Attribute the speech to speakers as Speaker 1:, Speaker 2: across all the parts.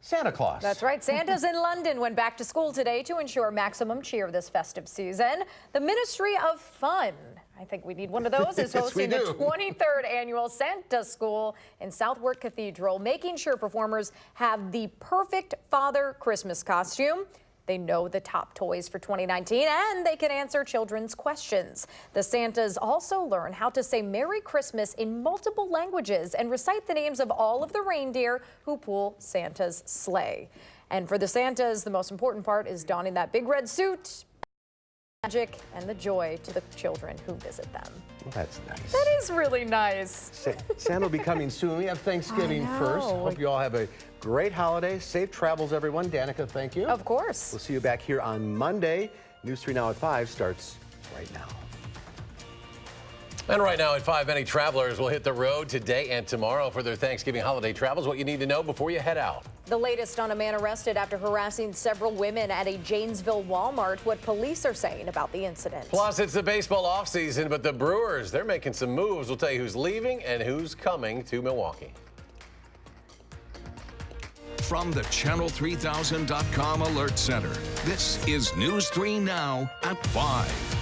Speaker 1: Santa Claus.
Speaker 2: That's right. Santa's in London went back to school today to ensure maximum cheer this festive season. The Ministry of Fun, I think we need one of those, is hosting the 23rd annual Santa School in Southwark Cathedral, making sure performers have the perfect Father Christmas costume. They know the top toys for 2019, and they can answer children's questions. The Santas also learn how to say Merry Christmas in multiple languages and recite the names of all of the reindeer who pull Santa's sleigh. And for the Santas, the most important part is donning that big red suit, magic, and the joy to the children who visit them.
Speaker 1: Well, that's nice.
Speaker 2: That is really nice.
Speaker 1: Santa will be coming soon. We have Thanksgiving first. Hope you all have a great holiday. Safe travels, everyone. Danica, thank you.
Speaker 2: Of course.
Speaker 1: We'll see you back here on Monday. News 3 Now at 5 starts right now.
Speaker 3: And right now at 5, many travelers will hit the road today and tomorrow for their Thanksgiving holiday travels. What you need to know before you head out.
Speaker 2: The latest on a man arrested after harassing several women at a Janesville Walmart. What police are saying about the incident.
Speaker 3: Plus, it's the baseball offseason, but the Brewers, they're making some moves. We'll tell you who's leaving and who's coming to Milwaukee.
Speaker 4: From the Channel3000.com Alert Center, this is News 3 Now at 5.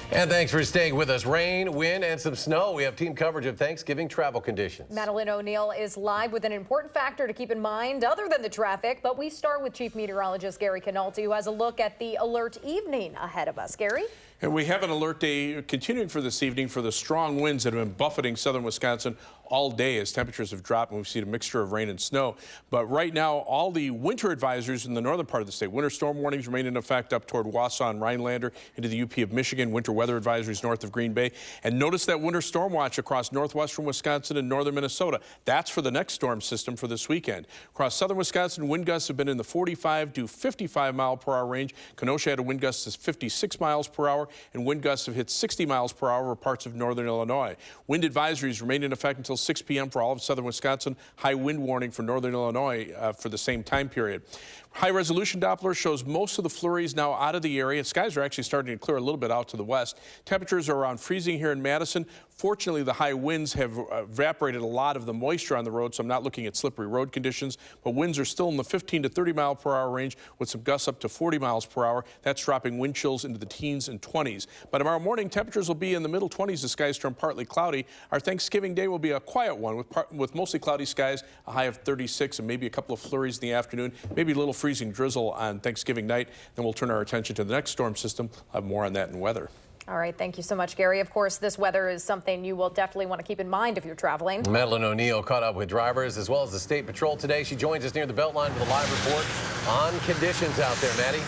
Speaker 3: And thanks for staying with us. Rain, wind, and some snow. We have team coverage of Thanksgiving travel conditions.
Speaker 2: Madeline O'Neill is live with an important factor to keep in mind other than the traffic. But we start with Chief Meteorologist Gary Canalti, who has a look at the alert evening ahead of us. Gary?
Speaker 5: And we have an alert day continuing for this evening for the strong winds that have been buffeting southern Wisconsin all day as temperatures have dropped and we've seen a mixture of rain and snow. But right now, all the winter advisories in the northern part of the state, winter storm warnings remain in effect up toward Wausau and Rhinelander into the UP of Michigan, winter weather advisories north of Green Bay. And notice that winter storm watch across northwestern Wisconsin and northern Minnesota. That's for the next storm system for this weekend. Across southern Wisconsin, wind gusts have been in the 45 to 55 mile per hour range. Kenosha had a wind gust of 56 miles per hour, and wind gusts have hit 60 miles per hour over parts of northern Illinois. Wind advisories remain in effect until 6 p.m. for all of southern Wisconsin. High wind warning for northern Illinois for the same time period. High-resolution Doppler shows most of the flurries now out of the area. Skies are actually starting to clear a little bit out to the west. Temperatures are around freezing here in Madison. Fortunately, the high winds have evaporated a lot of the moisture on the road, so I'm not looking at slippery road conditions. But winds are still in the 15 to 30 mile per hour range with some gusts up to 40 miles per hour. That's dropping wind chills into the teens and 20s. By tomorrow morning, temperatures will be in the middle 20s. The skies turn partly cloudy. Our Thanksgiving day will be a quiet one with mostly cloudy skies, a high of 36 and maybe a couple of flurries in the afternoon, maybe a little freezing drizzle on Thanksgiving night. Then we'll turn our attention to the next storm system. I'll have more on that in weather.
Speaker 2: All right. Thank you so much, Gary. Of course, this weather is something you will definitely want to keep in mind if you're traveling.
Speaker 3: Madeline O'Neill caught up with drivers as well as the State Patrol today. She joins us near the Beltline with a live report on conditions out there. Maddie?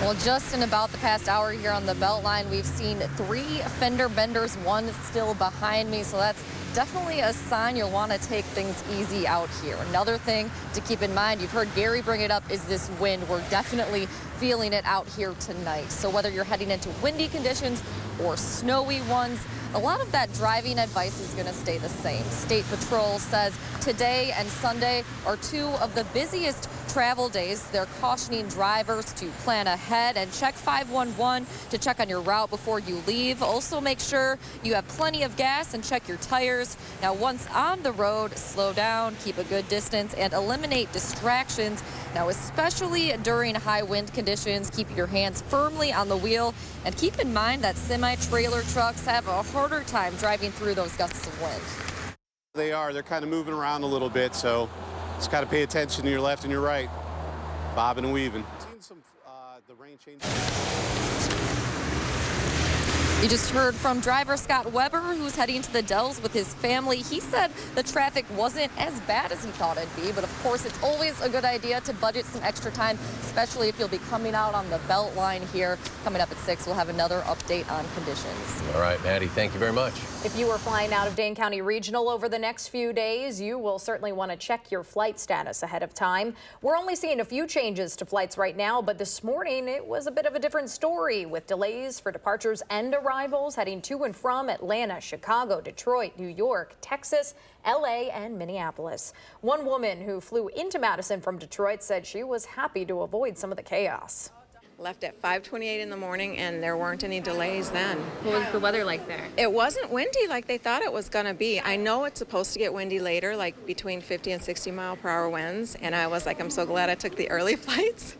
Speaker 6: Well, just in about the past hour here on the Beltline, we've seen 3 fender benders, one still behind me. So that's definitely a sign you'll want to take things easy out here. Another thing to keep in mind, you've heard Gary bring it up, is this wind. We're definitely feeling it out here tonight. So whether you're heading into windy conditions or snowy ones, a lot of that driving advice is going to stay the same. State Patrol says today and Sunday are 2 of the busiest travel days. They're cautioning drivers to plan ahead and check 511 to check on your route before you leave. Also make sure you have plenty of gas and check your tires. Now, once on the road, slow down, keep a good distance, and eliminate distractions. Now, especially during high wind conditions, keep your hands firmly on the wheel and keep in mind that semi-trailer trucks have a harder time driving through those gusts of wind.
Speaker 7: They're kind of moving around a little bit, so just got to pay attention to your left and your right, bobbing and weaving. Seen some the rain change.
Speaker 6: You just heard from driver Scott Weber, who's heading to the Dells with his family. He said the traffic wasn't as bad as he thought it'd be, but of course it's always a good idea to budget some extra time, especially if you'll be coming out on the Beltline here. Coming up at 6, we'll have another update on conditions.
Speaker 3: All right, Maddie, thank you very much.
Speaker 2: If you are flying out of Dane County Regional over the next few days, you will certainly want to check your flight status ahead of time. We're only seeing a few changes to flights right now, but this morning it was a bit of a different story with delays for departures and arrivals heading to and from Atlanta, Chicago, Detroit, New York, Texas, LA, and Minneapolis. One woman who flew into Madison from Detroit said she was happy to avoid some of the chaos.
Speaker 8: Left at 5:28 in the morning, and there weren't any delays then.
Speaker 9: What was the weather like there?
Speaker 8: It wasn't windy like they thought it was going to be. I know it's supposed to get windy later, like between 50 and 60 mile per hour winds, and I was like, I'm so glad I took the early flights.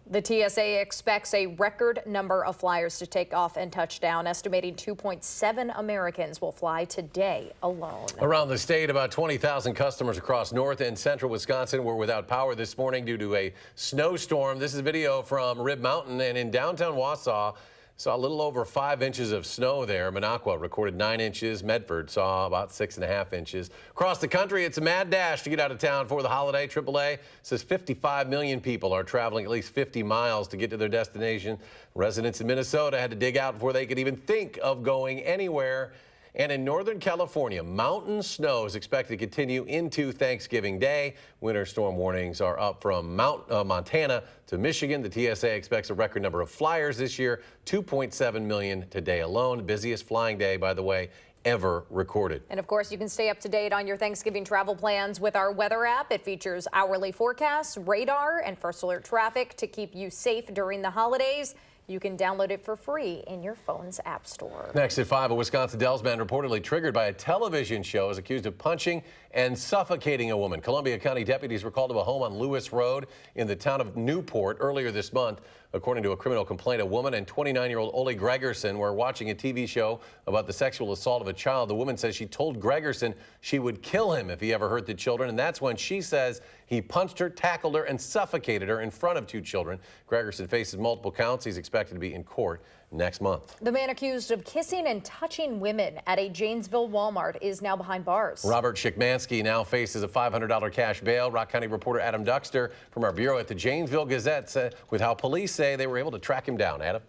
Speaker 2: The TSA expects a record number of flyers to take off and touch down, estimating 2.7 Americans will fly today alone.
Speaker 3: Around the state, about 20,000 customers across north and central Wisconsin were without power this morning due to a snowstorm. This is video from Rib Mountain, and in downtown Wausau, saw a little over 5 inches of snow there. Minocqua recorded 9 inches. Medford saw about 6.5 inches. Across the country, it's a mad dash to get out of town for the holiday. AAA says 55 million people are traveling at least 50 miles to get to their destination. Residents in Minnesota had to dig out before they could even think of going anywhere. And in Northern California, mountain snow is expected to continue into Thanksgiving Day. Winter storm warnings are up from Montana to Michigan. The TSA expects a record number of flyers this year, 2.7 million today alone. Busiest flying day, by the way, ever recorded.
Speaker 2: And of course, you can stay up to date on your Thanksgiving travel plans with our weather app. It features hourly forecasts, radar, and first alert traffic to keep you safe during the holidays. You can download it for free in your phone's app store. Next at 5, a Wisconsin Dells man reportedly triggered by a television show is accused of punching and suffocating a woman. Columbia County deputies were called to a home on Lewis Road in the town of Newport earlier this month. According to a criminal complaint, a woman and 29-year-old Ole Gregerson were watching a TV show about the sexual assault of a child. The woman says she told Gregerson she would kill him if he ever hurt the children, and that's when she says he punched her, tackled her, and suffocated her in front of 2 children. Gregerson faces multiple counts. He's expected to be in court next month. The man accused of kissing and touching women at a Janesville Walmart is now behind bars. Robert Szymanski now faces a $500 cash bail. Rock County reporter Adam Duxter from our bureau at the Janesville Gazette said with how police say they were able to track him down. Adam?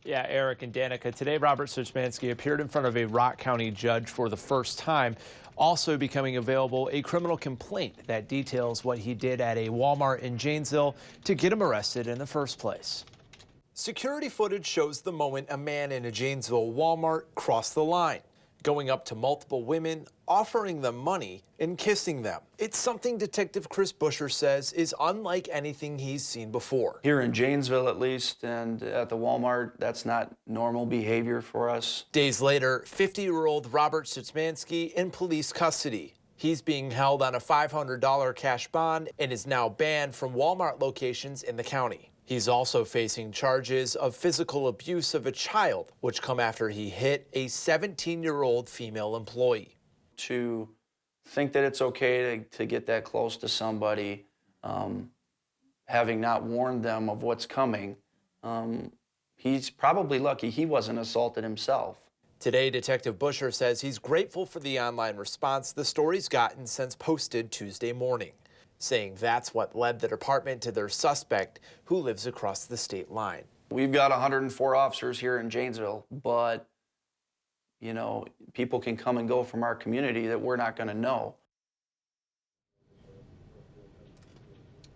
Speaker 10: Yeah, Eric and Danica. Today, Robert Szymanski appeared in front of a Rock County judge for the first time. Also becoming available a criminal complaint that details what he did at a Walmart in Janesville to get him arrested in the first place.
Speaker 11: Security footage shows the moment a man in a Janesville Walmart crossed the line, going up to multiple women, offering them money, and kissing them. It's something Detective Chris Busher says is unlike anything he's seen before.
Speaker 12: Here in Janesville, at least, and at the Walmart, that's not normal behavior for us.
Speaker 11: Days later, 50-year-old Robert Szymanski in police custody. He's being held on a $500 cash bond and is now banned from Walmart locations in the county. He's also facing charges of physical abuse of a child, which come after he hit a 17-year-old female employee.
Speaker 12: To think that it's okay to get that close to somebody, having not warned them of what's coming, he's probably lucky he wasn't assaulted himself.
Speaker 11: Today, Detective Busher says he's grateful for the online response the story's gotten since posted Tuesday morning, saying that's what led the department to their suspect, who lives across the state line.
Speaker 12: We've got 104 officers here in Janesville, but, you know, people can come and go from our community that we're not going to know.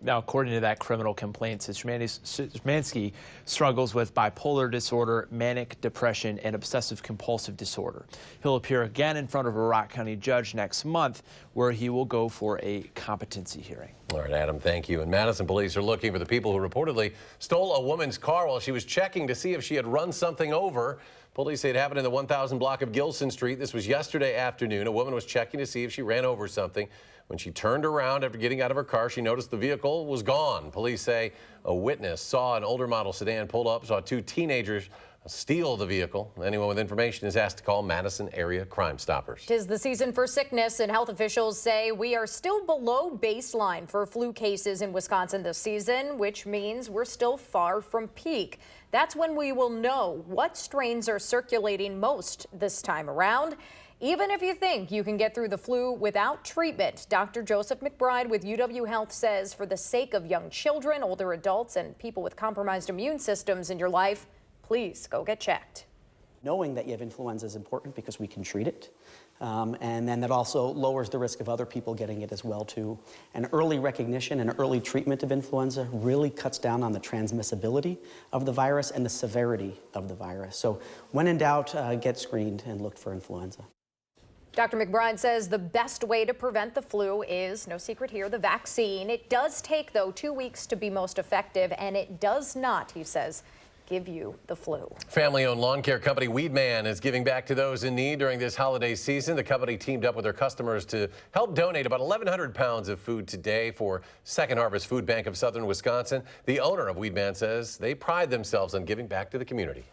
Speaker 10: Now, according to that criminal complaint, Szymanski struggles with bipolar disorder, manic depression, and obsessive-compulsive disorder. He'll appear again in front of a Rock County judge next month, where he will go for a competency hearing.
Speaker 3: All right, Adam, thank you. And Madison police are looking for the people who reportedly stole a woman's car while she was checking to see if she had run something over. Police say it happened in the 1000 block of Gilson Street. This was yesterday afternoon. A woman was checking to see if she ran over something. When she turned around after getting out of her car, she noticed the vehicle was gone. Police say a witness saw an older model sedan pull up, saw 2 teenagers steal the vehicle. Anyone with information is asked to call Madison Area Crime Stoppers. 'Tis the season for sickness, and health officials say we are still below baseline for flu cases in Wisconsin this season, which means we're still far from peak. That's when we will know what strains are circulating most this time around. Even if you think you can get through the flu without treatment, Dr. Joseph McBride with UW Health says for the sake of young children, older adults, and people with compromised immune systems in your life, please go get checked.
Speaker 13: Knowing that you have influenza is important because we can treat it. And then that also lowers the risk of other people getting it as well, too. And early recognition and early treatment of influenza really cuts down on the transmissibility of the virus and the severity of the virus. So when in doubt, get screened and look for influenza.
Speaker 2: Dr. McBride says the best way to prevent the flu is, no secret here, the vaccine. It does take, though, 2 weeks to be most effective, and it does not, he says, give you the flu.
Speaker 3: Family-owned lawn care company Weedman is giving back to those in need during this holiday season. The company teamed up with their customers to help donate about 1,100 pounds of food today for Second Harvest Food Bank of Southern Wisconsin. The owner of Weedman says they pride themselves on giving back to the community.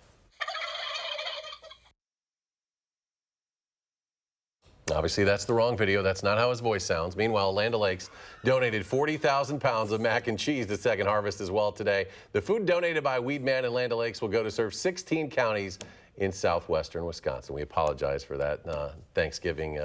Speaker 3: Obviously, that's the wrong video. That's not how his voice sounds. Meanwhile, Land O'Lakes donated 40,000 pounds of mac and cheese to Second Harvest as well today. The food donated by Weedman and Land O'Lakes will go to serve 16 counties in southwestern Wisconsin. We apologize for that Thanksgiving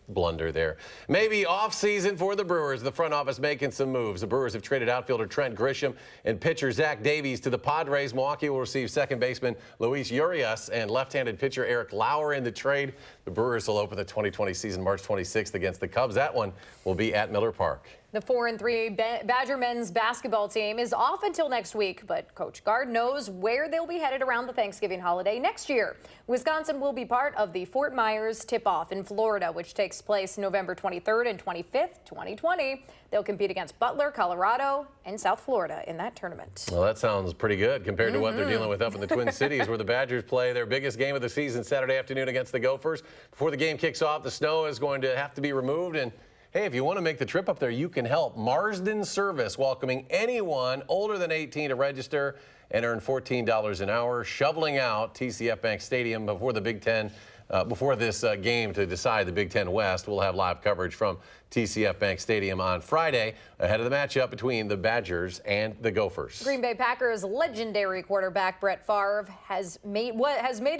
Speaker 3: blunder there. Maybe off season for the Brewers. The front office making some moves. The Brewers have traded outfielder Trent Grisham and pitcher Zach Davies to the Padres. Milwaukee will receive second baseman Luis Urias and left-handed pitcher Eric Lauer in the trade. The Brewers will open the 2020 season March 26th against the Cubs. That one will be at Miller Park.
Speaker 2: The 4-3 Badger men's basketball team is off until next week, but Coach Gard knows where they'll be headed around the Thanksgiving holiday next year. Wisconsin will be part of the Fort Myers tip-off in Florida, which takes place November 23rd and 25th, 2020. They'll compete against Butler, Colorado, and South Florida in that tournament.
Speaker 3: Well, that sounds pretty good compared to what they're dealing with up in the Twin Cities, where the Badgers play their biggest game of the season Saturday afternoon against the Gophers. Before the game kicks off, the snow is going to have to be removed, and hey, if you want to make the trip up there, you can help. Marsden Service welcoming anyone older than 18 to register and earn $14 an hour, shoveling out TCF Bank Stadium before the Big Ten. Before this game to decide the Big Ten West. We'll have live coverage from TCF Bank Stadium on Friday ahead of the matchup between the Badgers and the Gophers.
Speaker 2: Green Bay Packers legendary quarterback Brett Favre has made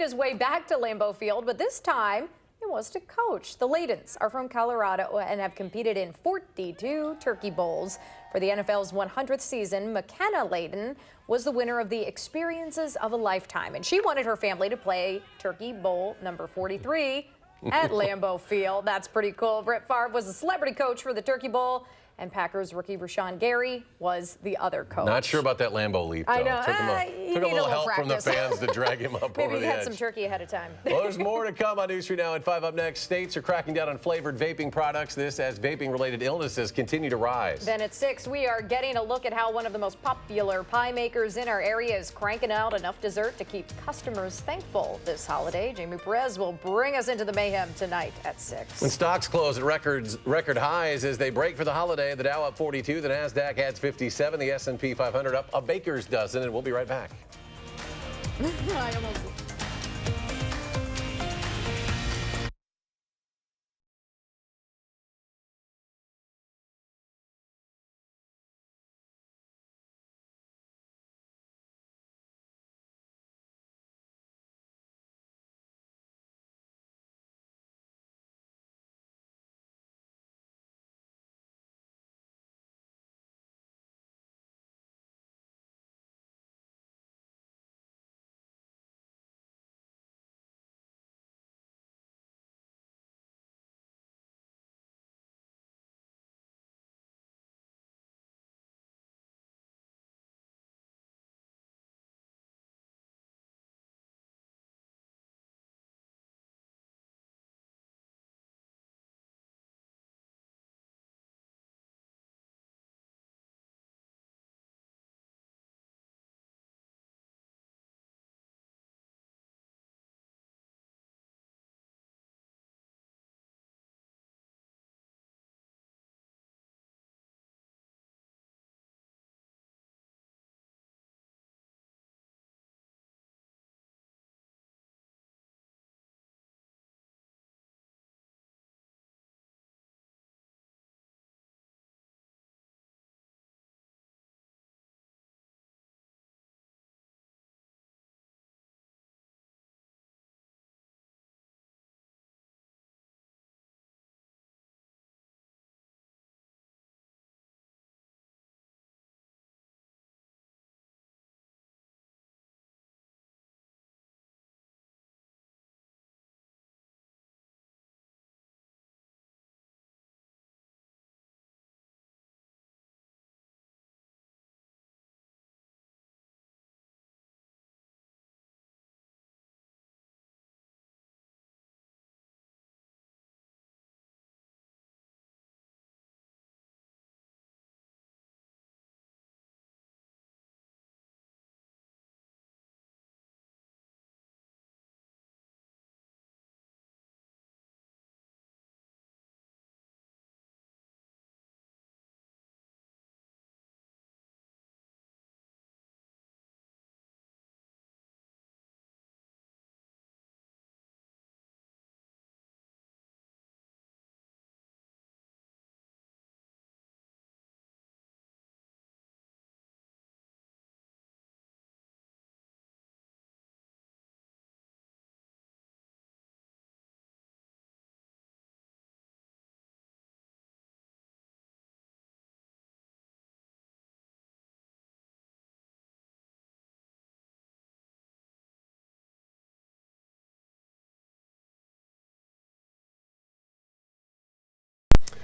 Speaker 2: his way back to Lambeau Field, but this time it was to coach. The Ladens are from Colorado and have competed in 42 Turkey Bowls. For the NFL's 100th season, McKenna Layden was the winner of the Experiences of a Lifetime, and she wanted her family to play Turkey Bowl number 43 at Lambeau Field. That's pretty cool. Brett Favre was a celebrity coach for the Turkey Bowl, and Packers rookie Rashawn Gary was the other coach.
Speaker 3: Not sure about that Lambeau leap, though.
Speaker 2: I know.
Speaker 3: Took a little help
Speaker 2: practice
Speaker 3: from the fans to drag him up over the edge.
Speaker 2: Maybe he had some turkey ahead of time.
Speaker 3: Well, there's more to come on News 3 Now at 5 up next. States are cracking down on flavored vaping products. This as vaping-related illnesses continue to rise.
Speaker 2: Then at 6, we are getting a look at how one of the most popular pie makers in our area is cranking out enough dessert to keep customers thankful this holiday. Jamie Perez will bring us into the mayhem tonight at 6.
Speaker 3: When stocks close at record highs as they break for the holiday, the Dow up 42, the NASDAQ adds 57, the S&P 500 up a baker's dozen, and we'll be right back.
Speaker 2: I almost...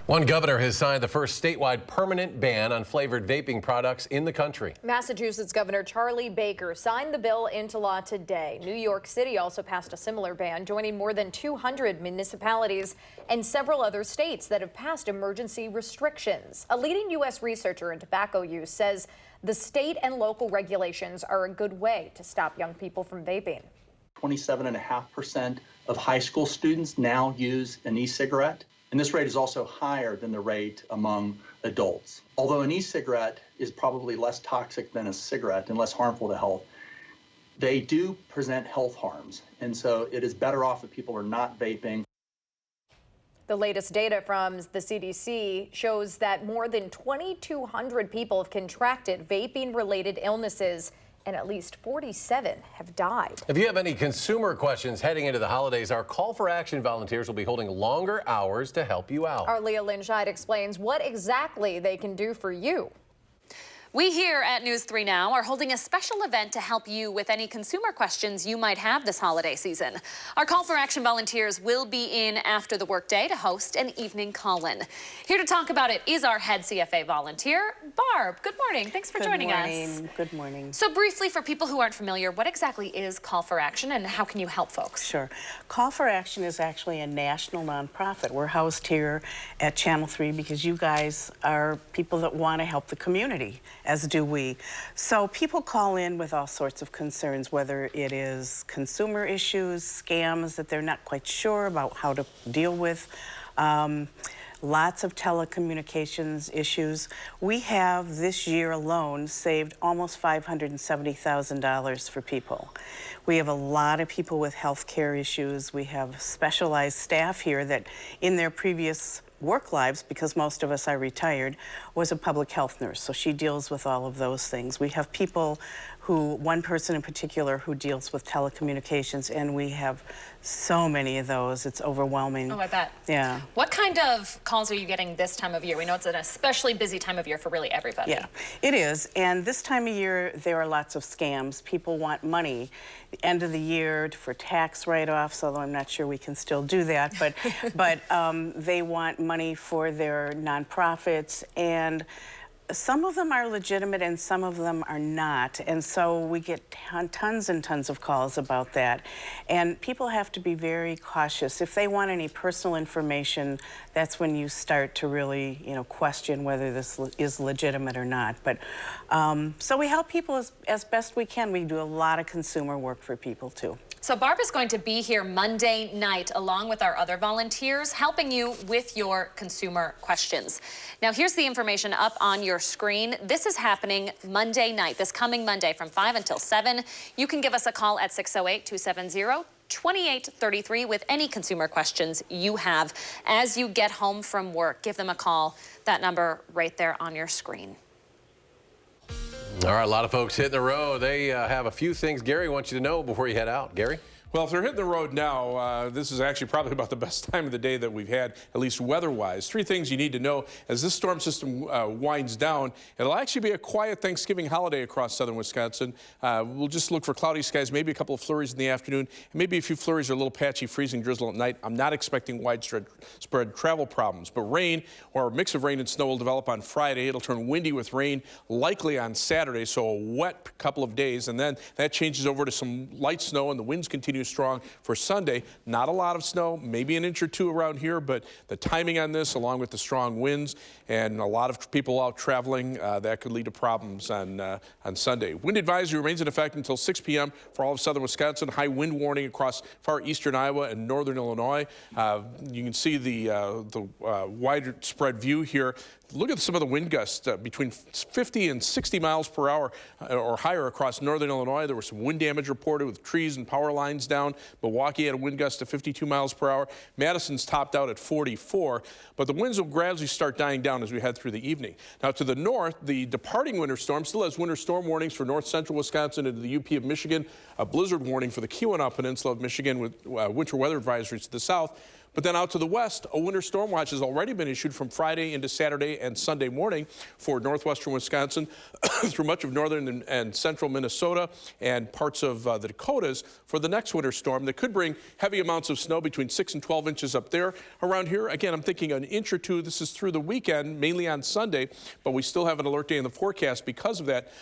Speaker 3: One governor has signed the first statewide permanent ban on flavored vaping products in the country.
Speaker 2: Massachusetts Governor Charlie Baker signed the bill into law today. New York City also passed a similar ban, joining more than 200 municipalities and several other states that have passed emergency restrictions. A leading U.S. researcher in tobacco use says the state and local regulations are a good way to stop young people from vaping.
Speaker 9: 27.5% of high school students now use an e-cigarette. And this rate is also higher than the rate among adults. Although an e-cigarette is probably less toxic than a cigarette and less harmful to health, they do present health harms. And so it is better off if people are not vaping.
Speaker 2: The latest data from the CDC shows that more than 2,200 people have contracted vaping-related illnesses, and at least 47 have died.
Speaker 3: If you have any consumer questions heading into the holidays, our Call for Action volunteers will be holding longer hours to help you out.
Speaker 2: Our Leah Lynn Scheid explains what exactly they can do for you.
Speaker 14: We here at News 3 Now are holding a special event to help you with any consumer questions you might have this holiday season. Our Call for Action volunteers will be in after the workday to host an evening call-in. Here to talk about it is our head CFA volunteer, Barb. Good morning. Thanks for joining us.
Speaker 15: Good morning.
Speaker 14: So briefly, for people who aren't familiar, what exactly is Call for Action and how can you help folks?
Speaker 15: Sure. Call for Action is actually a national nonprofit. We're housed here at Channel 3 because you guys are people that want to help the community, as do we. So people call in with all sorts of concerns, whether it is consumer issues, scams that they're not quite sure about how to deal with, lots of telecommunications issues. We have this year alone saved almost $570,000 for people. We have a lot of people with health care issues. We have specialized staff here that in their previous work lives, because most of us are retired, was a public health nurse. So she deals with all of those things. We have people who, one person in particular, who deals with telecommunications, and we have so many of those. It's overwhelming.
Speaker 14: Oh, I bet.
Speaker 15: Yeah.
Speaker 14: What kind of calls are you getting this time of year? We know it's an especially busy time of year for really everybody.
Speaker 15: Yeah, it is. And this time of year, there are lots of scams. People want money the end of the year for tax write-offs, although I'm not sure we can still do that. But they want money for their nonprofits, and some of them are legitimate and some of them are not. And so we get tons and tons of calls about that. And people have to be very cautious. If they want any personal information, that's when you start to really, question whether this is legitimate or not. But so we help people as best we can. We do a lot of consumer work for people too.
Speaker 14: So Barb is going to be here Monday night along with our other volunteers helping you with your consumer questions. Now here's the information up on your screen. This is happening Monday night, this coming Monday from 5 until 7. You can give us a call at 608-270-2833 with any consumer questions you have as you get home from work. Give them a call. That number right there on your screen.
Speaker 3: All right, a lot of folks hitting the road. They have a few things Gary wants you to know before you head out. Gary?
Speaker 5: Well, if they're hitting the road now, this is actually probably about the best time of the day that we've had, at least weather-wise. 3 things you need to know as this storm system winds down. It'll actually be a quiet Thanksgiving holiday across southern Wisconsin. We'll just look for cloudy skies, maybe a couple of flurries in the afternoon, and maybe a few flurries or a little patchy freezing drizzle at night. I'm not expecting widespread travel problems, but rain or a mix of rain and snow will develop on Friday. It'll turn windy with rain likely on Saturday, so a wet couple of days, and then that changes over to some light snow, and the winds continue strong for Sunday. Not a lot of snow, maybe an inch or two around here, but the timing on this, along with the strong winds and a lot of people out traveling, that could lead to problems on Sunday. Wind advisory remains in effect until 6 p.m. for all of southern Wisconsin. High wind warning across far eastern Iowa and northern Illinois. You can see the widespread view here. Look at some of the wind gusts between 50 and 60 miles per hour or higher across northern Illinois. There was some wind damage reported with trees and power lines down. Milwaukee had a wind gust of 52 miles per hour. Madison's topped out at 44, but the winds will gradually start dying down as we head through the evening. Now to the north, the departing winter storm still has winter storm warnings for north central Wisconsin and the UP of Michigan, a blizzard warning for the Keweenaw Peninsula of Michigan with winter weather advisories to the south. But then out to the west, a winter storm watch has already been issued from Friday into Saturday and Sunday morning for northwestern Wisconsin through much of northern and central Minnesota and parts of the Dakotas for the next winter storm that could bring heavy amounts of snow between 6 and 12 inches up there. Around here, again, I'm thinking an inch or two. This is through the weekend, mainly on Sunday, but we still have an alert day in the forecast because of that.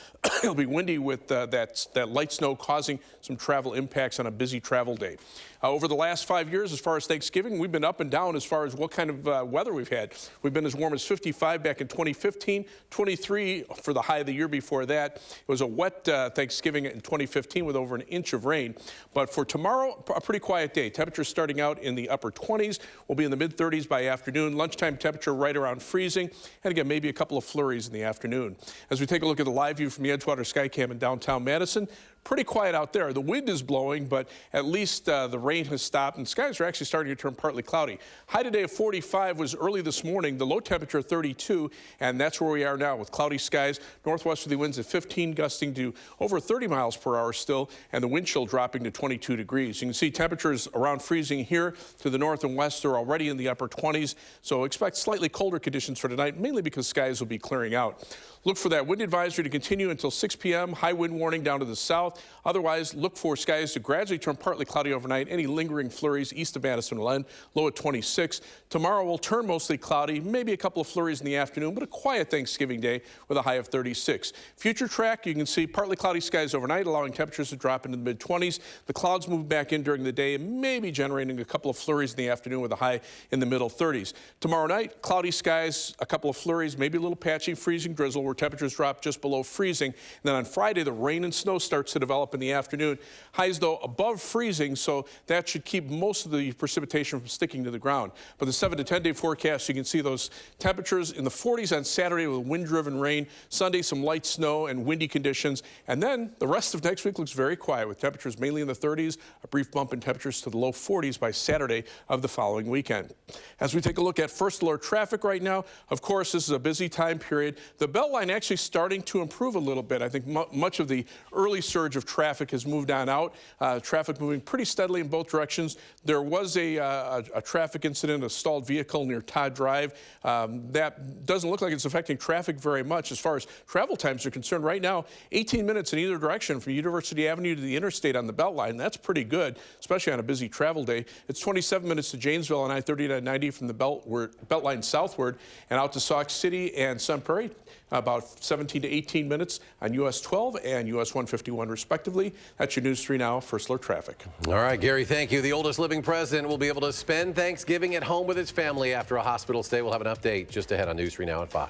Speaker 5: It'll be windy with that light snow causing some travel impacts on a busy travel day. Over the last 5 years, as far as Thanksgiving, we've been up and down as far as what kind of weather we've had. We've been as warm as 55 back in 2015, 23 for the high of the year before that. It was a wet Thanksgiving in 2015 with over an inch of rain. But for tomorrow, a pretty quiet day. Temperatures starting out in the upper 20s. We'll be in the mid-30s by afternoon. Lunchtime temperature right around freezing. And again, maybe a couple of flurries in the afternoon. As we take a look at the live view from the Edgewater Skycam in downtown Madison, pretty quiet out there. The wind is blowing, but at least the rain has stopped, and skies are actually starting to turn partly cloudy. High today of 45 was early this morning. The low temperature 32, and that's where we are now with cloudy skies. Northwesterly winds at 15, gusting to over 30 miles per hour still, and the wind chill dropping to 22 degrees. You can see temperatures around freezing here to the north and west are already in the upper 20s, so expect slightly colder conditions for tonight, mainly because skies will be clearing out. Look for that wind advisory to continue until 6 p.m. High wind warning down to the south. Otherwise, look for skies to gradually turn partly cloudy overnight. Any lingering flurries east of Madison will end. Low at 26. Tomorrow will turn mostly cloudy, maybe a couple of flurries in the afternoon, but a quiet Thanksgiving day with a high of 36. Future track, you can see partly cloudy skies overnight, allowing temperatures to drop into the mid-20s. The clouds move back in during the day, maybe generating a couple of flurries in the afternoon with a high in the middle 30s. Tomorrow night, cloudy skies, a couple of flurries, maybe a little patchy freezing drizzle where temperatures drop just below freezing. And then on Friday, the rain and snow starts to develop in the afternoon. Highs, though, above freezing, so that should keep most of the precipitation from sticking to the ground. But the 7 to 10 day forecast, you can see those temperatures in the 40s on Saturday with wind-driven rain. Sunday, some light snow and windy conditions. And then the rest of next week looks very quiet with temperatures mainly in the 30s, a brief bump in temperatures to the low 40s by Saturday of the following weekend. As we take a look at first alert traffic right now, of course, this is a busy time period. The Beltline actually starting to improve a little bit. I think much of the early surge of traffic has moved on out. Traffic moving pretty steadily in both directions. There was a traffic incident, a stalled vehicle near Todd Drive. That doesn't look like it's affecting traffic very much as far as travel times are concerned. Right now, 18 minutes in either direction from University Avenue to the interstate on the Beltline. That's pretty good, especially on a busy travel day. It's 27 minutes to Janesville on I-3990 from the Beltline southward and out to Sauk City and Sun Prairie. About 17 to 18 minutes on US 12 and US 151 respectively. That's your News 3 Now First Alert Traffic.
Speaker 3: All right, Gary, thank you. The oldest living president will be able to spend Thanksgiving at home with his family after a hospital stay. We'll have an update just ahead on News 3 Now at 5.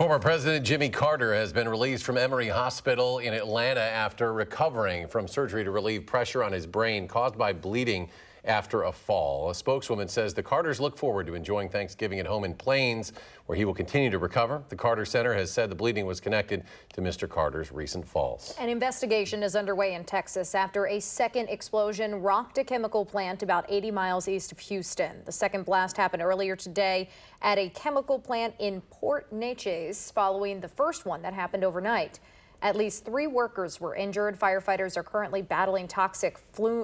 Speaker 3: Former President Jimmy Carter has been released from Emory Hospital in Atlanta after recovering from surgery to relieve pressure on his brain caused by bleeding after a fall. A spokeswoman says the Carters look forward to enjoying Thanksgiving at home in Plains, where he will continue to recover. The Carter Center has said the bleeding was connected to Mr. Carter's recent falls.
Speaker 2: An investigation is underway in Texas after a second explosion rocked a chemical plant about 80 miles east of Houston. The second blast happened earlier today at a chemical plant in Port Neches, following the first one that happened overnight. At least 3 workers were injured. Firefighters are currently battling toxic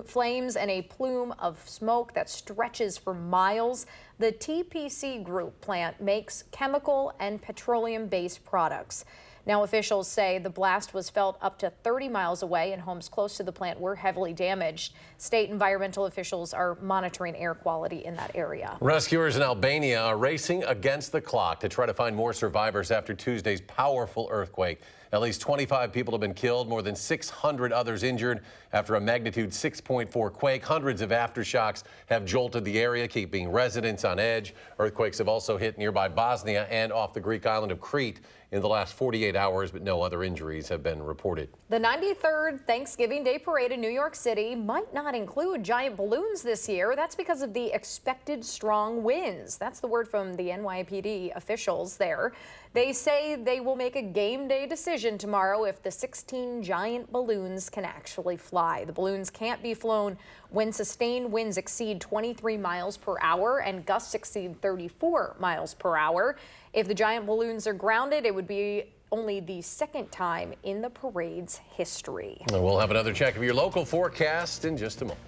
Speaker 2: flames and a plume of smoke that stretches for miles. The TPC Group plant makes chemical and petroleum-based products. Now, officials say the blast was felt up to 30 miles away, and homes close to the plant were heavily damaged. State environmental officials are monitoring air quality in that area.
Speaker 3: Rescuers in Albania are racing against the clock to try to find more survivors after Tuesday's powerful earthquake. At least 25 people have been killed, more than 600 others injured after a magnitude 6.4 quake. Hundreds of aftershocks have jolted the area, keeping residents on edge. Earthquakes have also hit nearby Bosnia and off the Greek island of Crete in the last 48 hours, but no other injuries have been reported.
Speaker 2: The 93rd Thanksgiving Day Parade in New York City might not include giant balloons this year. That's because of the expected strong winds. That's the word from the NYPD officials there. They say they will make a game day decision tomorrow if the 16 giant balloons can actually fly. The balloons can't be flown when sustained winds exceed 23 miles per hour and gusts exceed 34 miles per hour. If the giant balloons are grounded, it would be only the second time in the parade's history.
Speaker 3: And we'll have another check of your local forecast in just a moment.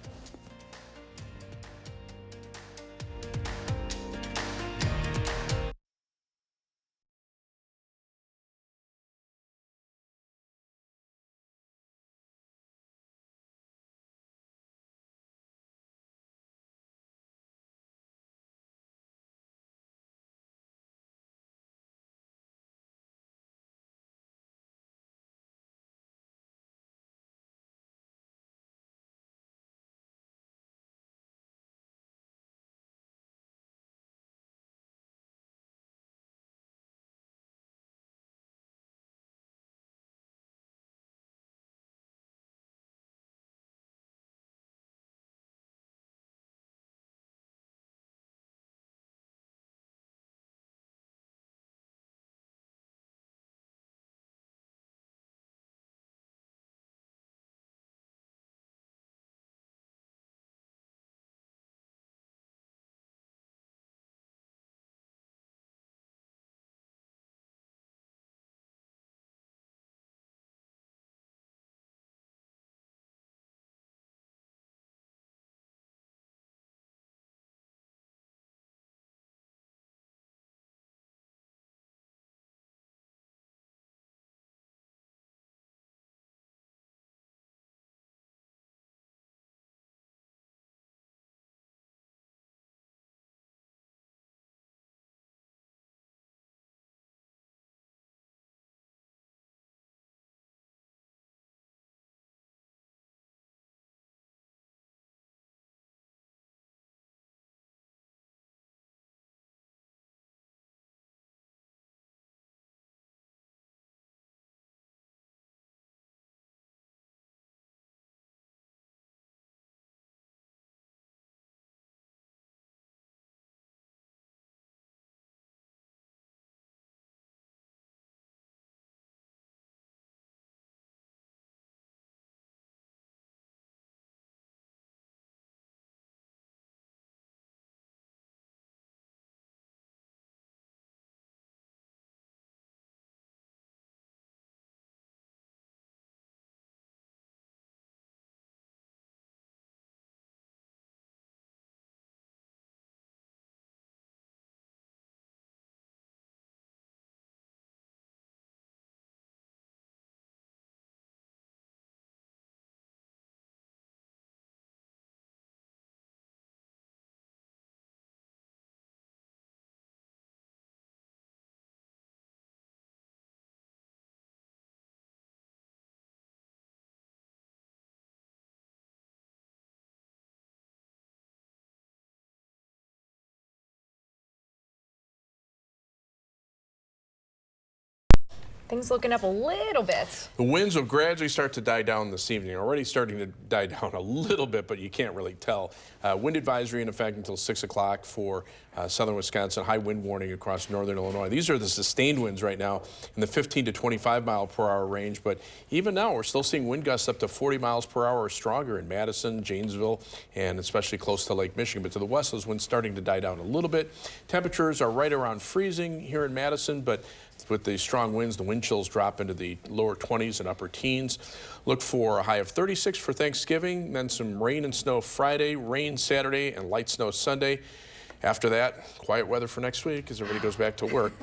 Speaker 2: Things looking up a little bit.
Speaker 5: The winds will gradually start to die down this evening. Already starting to die down a little bit, but you can't really tell. Wind advisory in effect until 6 o'clock for southern Wisconsin. High wind warning across northern Illinois. These are the sustained winds right now in the 15 to 25 mile per hour range. But even now, we're still seeing wind gusts up to 40 miles per hour or stronger in Madison, Janesville, and especially close to Lake Michigan. But to the west, those winds starting to die down a little bit. Temperatures are right around freezing here in Madison, but with the strong winds, the wind chills drop into the lower 20s and upper teens. Look for a high of 36 for Thanksgiving, then some rain and snow Friday, rain Saturday, and light snow Sunday. After that, quiet weather for next week as everybody goes back to work.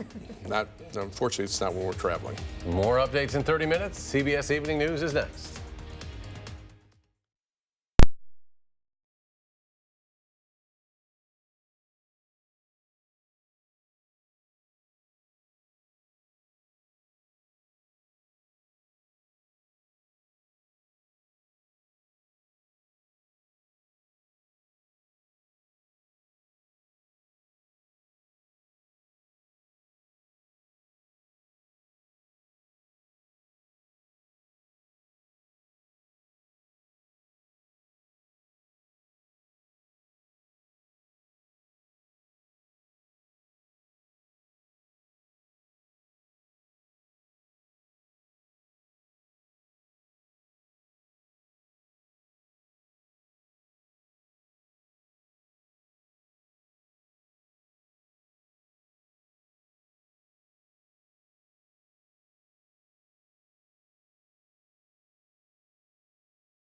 Speaker 5: Unfortunately, it's not when we're traveling.
Speaker 3: More updates in 30 minutes. CBS Evening News is next.